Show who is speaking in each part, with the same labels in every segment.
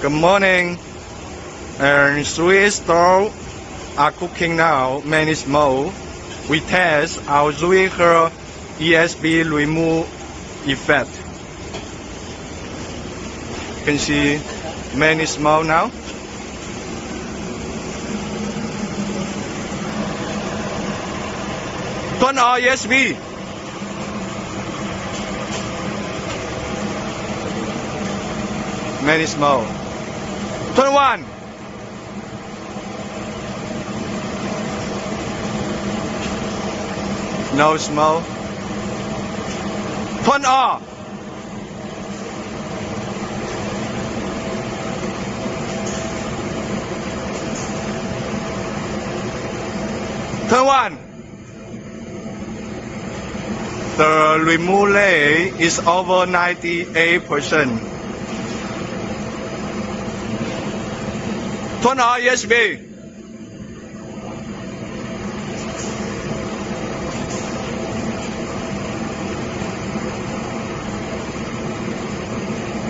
Speaker 1: Good morning. And 3 stalls are cooking now, many small. We test our Zuiger ESP remove effect. You can see many small now. Turn on ESP. Many small. Turn one. No small. Turn off. Turn one. The remove rate is over 98%. Turn on ESP.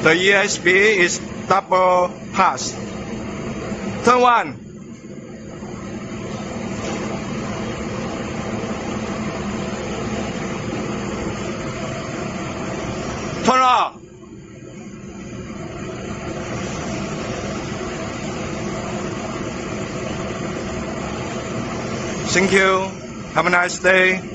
Speaker 1: The ESP is double pass. Turn one. Turn off. Thank you. Have a nice day.